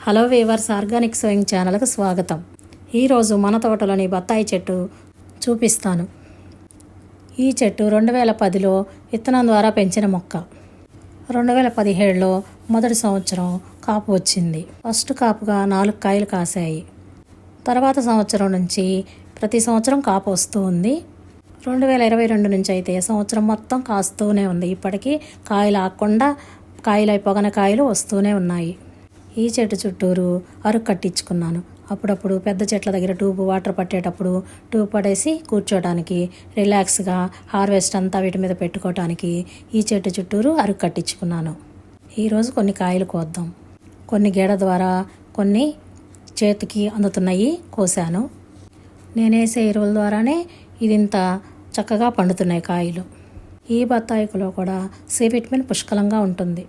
Hello weavers, organic sowing ఛానల్కు స్వాగతం. ఈరోజు మన తోటలోని బత్తాయి చెట్టు చూపిస్తాను. ఈ చెట్టు 2010లో విత్తనం ద్వారా పెంచిన మొక్క. 2017లో మొదటి సంవత్సరం కాపు వచ్చింది. ఫస్ట్ కాపుగా 4 కాయలు కాసాయి. తర్వాత సంవత్సరం నుంచి ప్రతి సంవత్సరం కాపు వస్తూ ఉంది. 2022 నుంచి అయితే సంవత్సరం మొత్తం కాస్తూనే ఉంది. ఇప్పటికీ కాయలు ఆగకుండా కాయలు అయిపోగానే కాయలు వస్తూనే ఉన్నాయి. ఈ చెట్టు చుట్టూరు అరుగు కట్టించుకున్నాను. అప్పుడప్పుడు పెద్ద చెట్ల దగ్గర వాటర్ పట్టేటప్పుడు ట్యూబ్ పడేసి కూర్చోడానికి, రిలాక్స్గా హార్వెస్ట్ అంతా వీటి మీద పెట్టుకోవడానికి ఈ చెట్టు చుట్టూరు అరుగు కట్టించుకున్నాను. ఈరోజు కొన్ని కాయలు కోద్దాం. కొన్ని గెడ ద్వారా, కొన్ని చేతికి అందుతున్నాయి కోసాను. నేనేసే ఎరువుల ద్వారానే ఇది ఇంత చక్కగా పండుతున్నాయి కాయలు. ఈ బత్తాయిలో కూడా సి విటమిన్ పుష్కలంగా ఉంటుంది.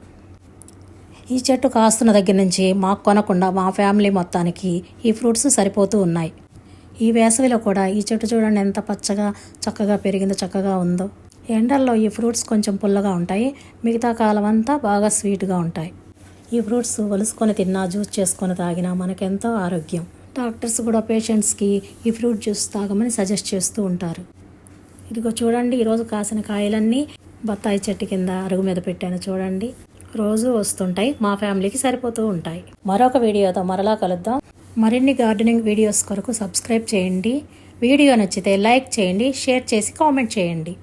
ఈ చెట్టు కాస్తున్న దగ్గర నుంచి మాకు కొనకుండా మా ఫ్యామిలీ మొత్తానికి ఈ ఫ్రూట్స్ సరిపోతూ ఉన్నాయి. ఈ వేసవిలో కూడా ఈ చెట్టు చూడండి ఎంత పచ్చగా చక్కగా పెరిగిందో, చక్కగా ఉందో. ఎండల్లో ఈ ఫ్రూట్స్ కొంచెం పుల్లగా ఉంటాయి, మిగతా కాలం అంతా బాగా స్వీట్గా ఉంటాయి. ఈ ఫ్రూట్స్ వలుసుకొని తిన్నా, జ్యూస్ చేసుకొని తాగినా మనకెంతో ఆరోగ్యం. డాక్టర్స్ కూడా పేషెంట్స్కి ఈ ఫ్రూట్ జ్యూస్ తాగమని సజెస్ట్ చేస్తూ ఉంటారు. ఇదిగో చూడండి, ఈరోజు కాసిన కాయలన్నీ బత్తాయి చెట్టు కింద అరుగు మీద పెట్టాను. చూడండి, రోజు వస్తుంటాయి, మా ఫ్యామిలీకి సరిపోతూ ఉంటాయి. మరొక వీడియోతో మరలా కలుద్దాం. మరిన్ని గార్డెనింగ్ వీడియోస్ కొరకు సబ్స్క్రైబ్ చేయండి. వీడియో నచ్చితే లైక్ చేయండి, షేర్ చేసి కామెంట్ చేయండి.